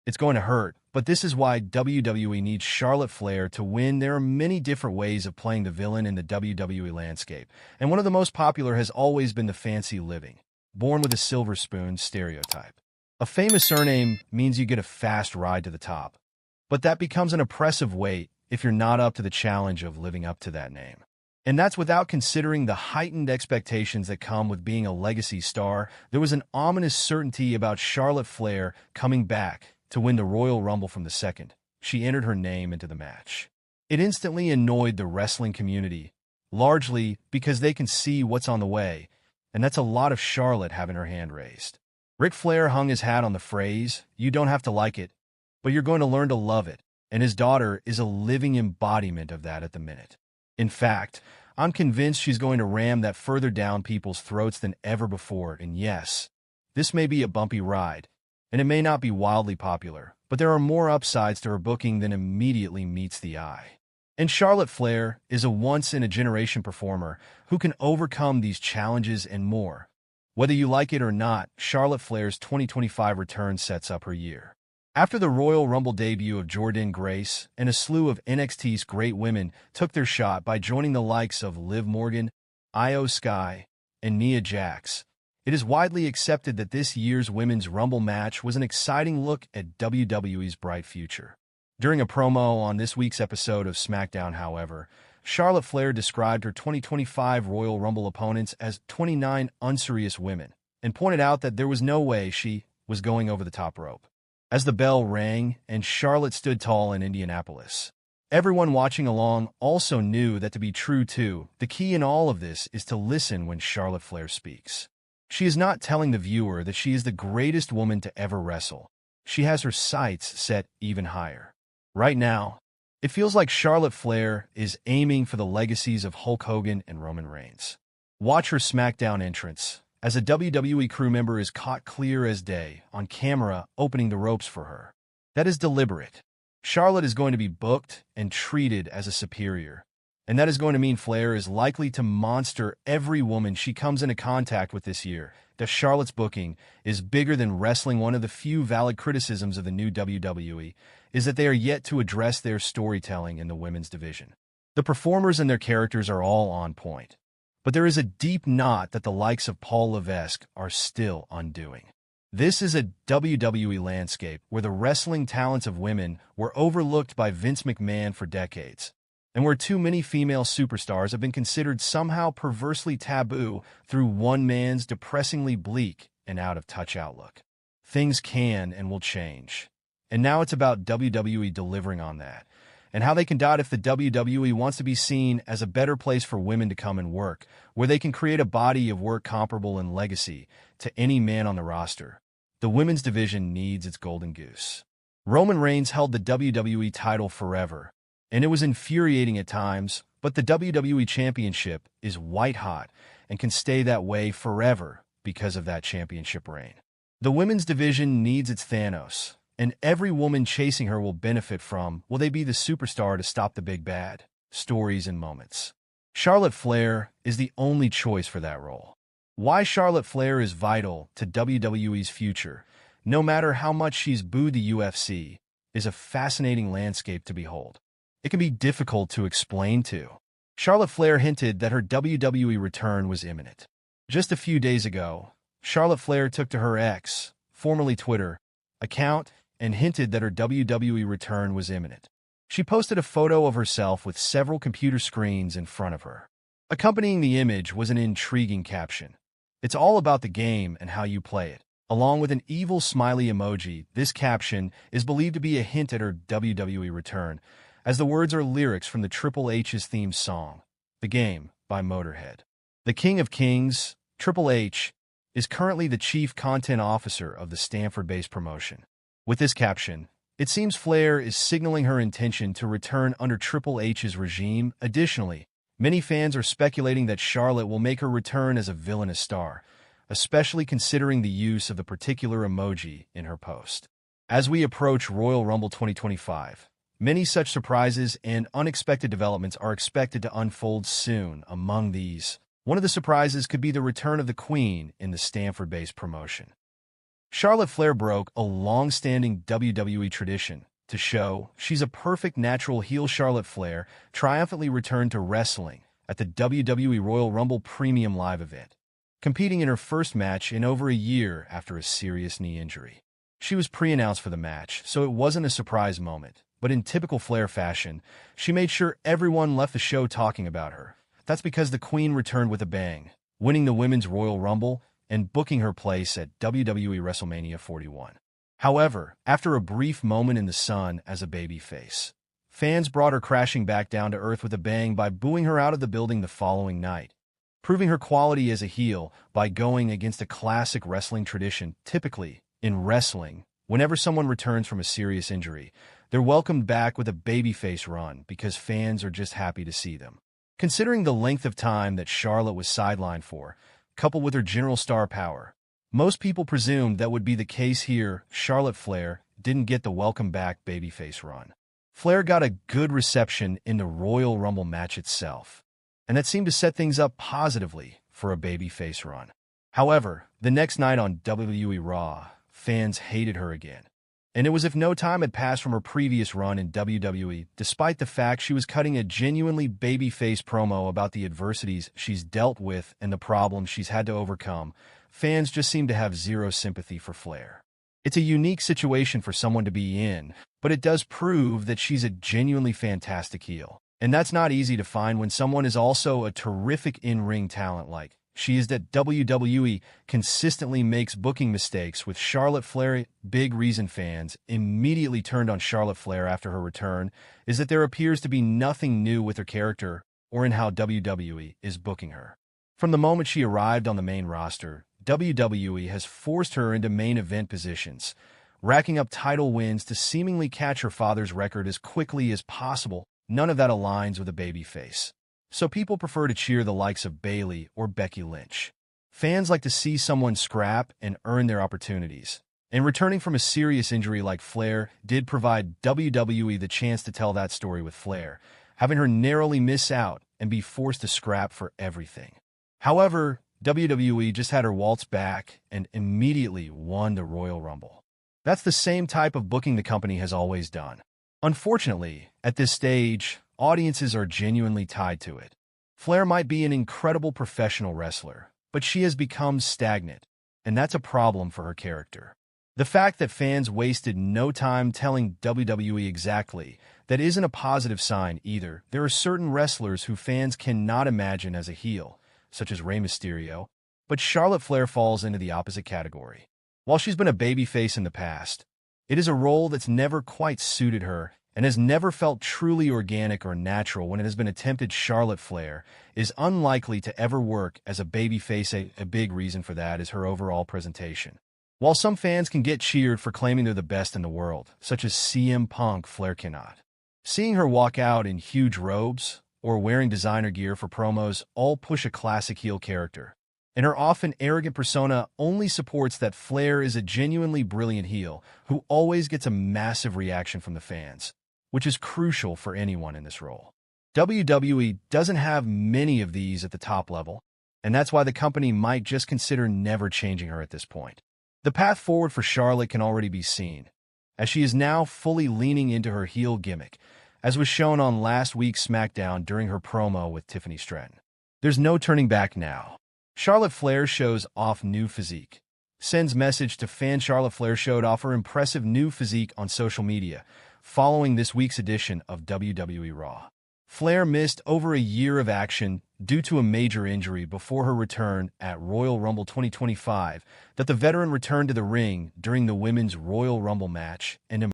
It's going to hurt, but this is why WWE needs Charlotte Flair to win. There are many different ways of playing the villain in the WWE landscape, and one of the most popular has always been the fancy living, born with a silver spoon stereotype. A famous surname means you get a fast ride to the top, but that becomes an oppressive weight if you're not up to the challenge of living up to that name. And that's without considering the heightened expectations that come with being a legacy star. There was an ominous certainty about Charlotte Flair coming back to win the Royal Rumble from the second she entered her name into the match. It instantly annoyed the wrestling community, largely because they can see what's on the way, and that's a lot of Charlotte having her hand raised. Ric Flair hung his hat on the phrase, "You don't have to like it, but you're going to learn to love it," and his daughter is a living embodiment of that at the minute. In fact, I'm convinced she's going to ram that further down people's throats than ever before, and yes, this may be a bumpy ride, and it may not be wildly popular, but there are more upsides to her booking than immediately meets the eye. And Charlotte Flair is a once-in-a-generation performer who can overcome these challenges and more. Whether you like it or not, Charlotte Flair's 2025 return sets up her year. After the Royal Rumble debut of Jordynne Grace and a slew of NXT's great women took their shot by joining the likes of Liv Morgan, Iyo Sky, and Nia Jax, it is widely accepted that this year's Women's Rumble match was an exciting look at WWE's bright future. During a promo on this week's episode of SmackDown, however, Charlotte Flair described her 2025 Royal Rumble opponents as 29 unserious women and pointed out that there was no way she was going over the top rope. As the bell rang and Charlotte stood tall in Indianapolis, everyone watching along also knew that to be true too, the key in all of this is to listen when Charlotte Flair speaks. She is not telling the viewer that she is the greatest woman to ever wrestle. She has her sights set even higher. Right now, it feels like Charlotte Flair is aiming for the legacies of Hulk Hogan and Roman Reigns. Watch her SmackDown entrance as a WWE crew member is caught clear as day on camera opening the ropes for her. That is deliberate. Charlotte is going to be booked and treated as a superior, and that is going to mean Flair is likely to monster every woman she comes into contact with this year. That Charlotte's booking is bigger than wrestling. One of the few valid criticisms of the new WWE is that they are yet to address their storytelling in the women's division. The performers and their characters are all on point, but there is a deep knot that the likes of Paul Levesque are still undoing. This is a WWE landscape where the wrestling talents of women were overlooked by Vince McMahon for decades, and where too many female superstars have been considered somehow perversely taboo through one man's depressingly bleak and out-of-touch outlook. Things can and will change, and now it's about WWE delivering on that, and how they can .If the WWE wants to be seen as a better place for women to come and work, where they can create a body of work comparable in legacy to any man on the roster. The women's division needs its golden goose. Roman Reigns held the WWE title forever, and it was infuriating at times, but the WWE Championship is white hot and can stay that way forever because of that championship reign. The women's division needs its Thanos, and every woman chasing her will benefit from, will they be the superstar to stop the big bad? Stories and moments. Charlotte Flair is the only choice for that role. Why Charlotte Flair is vital to WWE's future, no matter how much she's booed the UFC, is a fascinating landscape to behold. It can be difficult to explain too. Charlotte Flair hinted that her WWE return was imminent. Just a few days ago, Charlotte Flair took to her X, formerly Twitter, account and hinted that her WWE return was imminent. She posted a photo of herself with several computer screens in front of her. Accompanying the image was an intriguing caption. "It's all about the game and how you play it." Along with an evil smiley emoji, this caption is believed to be a hint at her WWE return, as the words are lyrics from the Triple H's theme song, The Game, by Motorhead. The King of Kings, Triple H, is currently the Chief Content Officer of the Stanford-based promotion. With this caption, it seems Flair is signaling her intention to return under Triple H's regime. Additionally, many fans are speculating that Charlotte will make her return as a villainous star, especially considering the use of the particular emoji in her post. As we approach Royal Rumble 2025, many such surprises and unexpected developments are expected to unfold soon. Among these, one of the surprises could be the return of the Queen in the Stanford-based promotion. Charlotte Flair broke a long-standing WWE tradition to show she's a perfect natural heel. Charlotte Flair triumphantly returned to wrestling at the WWE Royal Rumble Premium Live event, competing in her first match in over a year after a serious knee injury. She was pre-announced for the match, so it wasn't a surprise moment, but in typical Flair fashion, she made sure everyone left the show talking about her. That's because the Queen returned with a bang, winning the Women's Royal Rumble and booking her place at WWE WrestleMania 41. However, after a brief moment in the sun as a babyface, fans brought her crashing back down to earth with a bang by booing her out of the building the following night, proving her quality as a heel by going against a classic wrestling tradition. Typically, in wrestling, whenever someone returns from a serious injury, they're welcomed back with a babyface run because fans are just happy to see them. Considering the length of time that Charlotte was sidelined for, coupled with her general star power, most people presumed that would be the case here. Charlotte Flair didn't get the welcome back babyface run. Flair got a good reception in the Royal Rumble match itself, and that seemed to set things up positively for a babyface run. However, the next night on WWE Raw, fans hated her again, and it was as if no time had passed from her previous run in WWE, despite the fact she was cutting a genuinely babyface promo about the adversities she's dealt with and the problems she's had to overcome. Fans just seem to have zero sympathy for Flair. It's a unique situation for someone to be in, but it does prove that she's a genuinely fantastic heel. And that's not easy to find when someone is also a terrific in-ring talent like she is. That WWE consistently makes booking mistakes with Charlotte Flair. Big reason fans immediately turned on Charlotte Flair after her return is that there appears to be nothing new with her character or in how WWE is booking her. From the moment she arrived on the main roster, WWE has forced her into main event positions, racking up title wins to seemingly catch her father's record as quickly as possible. None of that aligns with a babyface, so people prefer to cheer the likes of Bayley or Becky Lynch. Fans like to see someone scrap and earn their opportunities, and returning from a serious injury like Flair did provide WWE the chance to tell that story with Flair, having her narrowly miss out and be forced to scrap for everything. However, WWE just had her waltz back and immediately won the Royal Rumble. That's the same type of booking the company has always done. Unfortunately, at this stage, audiences are genuinely tied to it. Flair might be an incredible professional wrestler, but she has become stagnant, and that's a problem for her character. The fact that fans wasted no time telling WWE exactly that isn't a positive sign either. There are certain wrestlers who fans cannot imagine as a heel, such as Rey Mysterio, but Charlotte Flair falls into the opposite category. While she's been a babyface in the past, it is a role that's never quite suited her and has never felt truly organic or natural when it has been attempted. Charlotte Flair is unlikely to ever work as a babyface. A big reason for that is her overall presentation. While some fans can get cheered for claiming they're the best in the world, such as CM Punk, Flair cannot. Seeing her walk out in huge robes or wearing designer gear for promos all push a classic heel character, and her often arrogant persona only supports that Flair is a genuinely brilliant heel who always gets a massive reaction from the fans, which is crucial for anyone in this role. WWE doesn't have many of these at the top level, and that's why the company might just consider never changing her at this point. The path forward for Charlotte can already be seen, as she is now fully leaning into her heel gimmick, as was shown on last week's SmackDown during her promo with Tiffany Stratton. There's no turning back now. Charlotte Flair shows off new physique. Sends message to fans. Charlotte Flair showed off her impressive new physique on social media following this week's edition of WWE Raw. Flair missed over a year of action due to a major injury before her return at Royal Rumble 2025. That the veteran returned to the ring during the Women's Royal Rumble match and